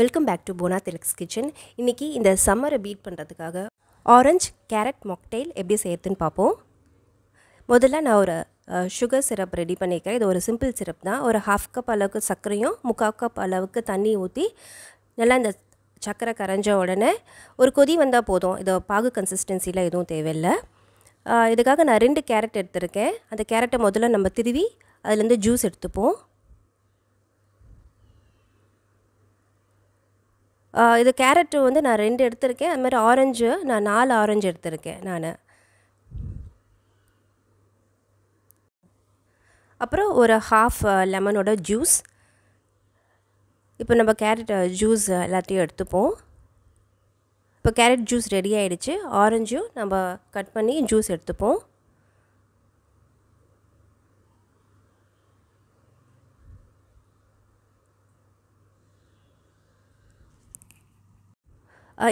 Welcome back to போனாத்திலக்ஸ் kitchen. இன்றைக்கி இந்த சம்மரை பீட் பண்ணுறதுக்காக ஆரஞ்ச் கேரட் மாக்டெயில் எப்படி செய்யறதுன்னு பார்ப்போம். முதல்ல நான் ஒரு சுகர் சிரப் ரெடி பண்ணிக்கிறேன். இது ஒரு சிம்பிள் சிரப் தான். ஒரு 1/2 கப் அளவுக்கு சர்க்கரையும் 3/4 கப் அளவுக்கு தண்ணி ஊற்றி நல்லா இந்த சர்க்கரை கரைஞ்ச உடனே ஒரு கொதி வந்தால் போதும். இது பாகு கன்சிஸ்டன்சியில் எதுவும் தேவையில்லை. இதுக்காக நான் 2 கேரட் எடுத்திருக்கேன். அந்த கேரட்டை முதல்ல நம்ம திருவி அதுலேருந்து ஜூஸ் எடுத்துப்போம். இது கேரட்டு வந்து நான் 2 எடுத்திருக்கேன். அது மாதிரி ஆரஞ்சு நான் 4 ஆரஞ்சு எடுத்திருக்கேன் நான். அப்புறம் ஒரு 1/2 லெமனோட ஜூஸ். இப்போ நம்ம கேரட் ஜூஸ் எல்லாத்தையும் எடுத்துப்போம். இப்போ கேரட் ஜூஸ் ரெடி ஆகிடுச்சு. ஆரஞ்சும் நம்ம கட் பண்ணி ஜூஸ் எடுத்துப்போம்.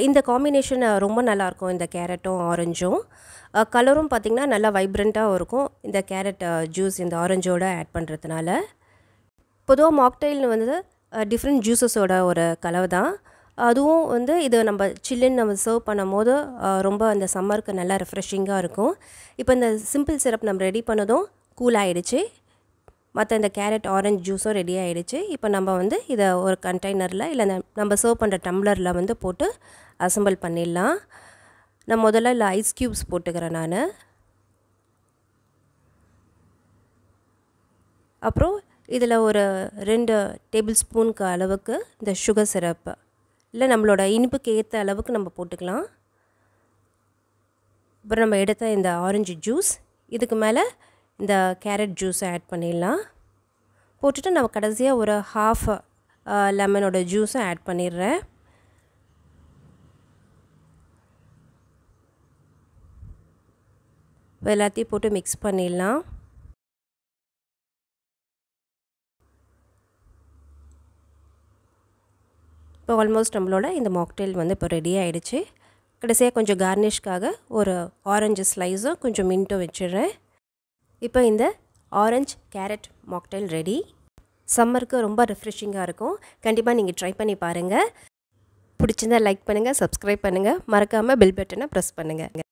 இந்த காம்பினேஷன் ரொம்ப நல்லாயிருக்கும். இந்த கேரட்டும் ஆரஞ்சும் கலரும் பார்த்திங்கன்னா நல்லா வைப்ரண்ட்டாக இருக்கும். இந்த கேரட் ஜூஸ் இந்த ஆரஞ்சோடு ஆட் பண்ணுறதுனால. பொதுவாக மாக்டெயில் வந்து டிஃப்ரெண்ட் ஜூஸஸோட ஒரு கலவை தான். அதுவும் வந்து இது நம்ம சில்லுன்னு நம்ம சர்வ் பண்ணும் போது ரொம்ப அந்த சம்மருக்கு நல்லா ரெஃப்ரெஷிங்காக இருக்கும். இப்போ இந்த சிம்பிள் சிரப் நம்ம ரெடி பண்ணதும் கூல் ஆகிடுச்சு. மற்ற இந்த கேரட் ஆரஞ்ச் ஜூஸும் ரெடி ஆகிடுச்சு. இப்போ நம்ம வந்து இதை ஒரு கண்டெய்னரில் இல்லை நம்ம சர்வ் பண்ணுற டம்ளரில் வந்து போட்டு அசம்பிள் பண்ணிடலாம். நான் முதல்ல இல்லை ஐஸ் க்யூப்ஸ் போட்டுக்கிறேன் நான். அப்புறம் இதில் ஒரு 2 டேபிள் ஸ்பூனுக்கு அளவுக்கு இந்த சுகர் சிரப்பு இல்லை நம்மளோட இனிப்புக்கு ஏற்ற அளவுக்கு நம்ம போட்டுக்கலாம். அப்புறம் நம்ம எடுத்த இந்த ஆரஞ்சு ஜூஸ் இதுக்கு மேலே இந்த கேரட் ஜூஸை ஆட் பண்ணிடலாம். போட்டுட்டு நம்ம கடைசியாக ஒரு 1/2 லெமனோட ஜூஸை ஆட் பண்ணிடுறேன். எல்லாத்தையும் போட்டு மிக்ஸ் பண்ணிடலாம். இப்போ ஆல்மோஸ்ட் நம்மளோட இந்த மாக்டெயில் வந்து இப்போ ரெடி ஆகிடுச்சு. கடைசியாக கொஞ்சம் கார்னிஷ்காக ஒரு ஆரஞ்சு ஸ்லைஸும் கொஞ்சம் மின்ட்டும் வச்சிடுறேன். இப்போ இந்த ஆரஞ்ச் கேரட் மாக்டெயில் ரெடி. சம்மருக்கு ரொம்ப ரெஃப்ரெஷிங்காக இருக்கும். கண்டிப்பாக நீங்கள் ட்ரை பண்ணி பாருங்கள். பிடிச்சிருந்தால் லைக் பண்ணுங்கள், சப்ஸ்கிரைப் பண்ணுங்கள், மறக்காமல் பெல் பட்டனை ப்ரெஸ் பண்ணுங்கள்.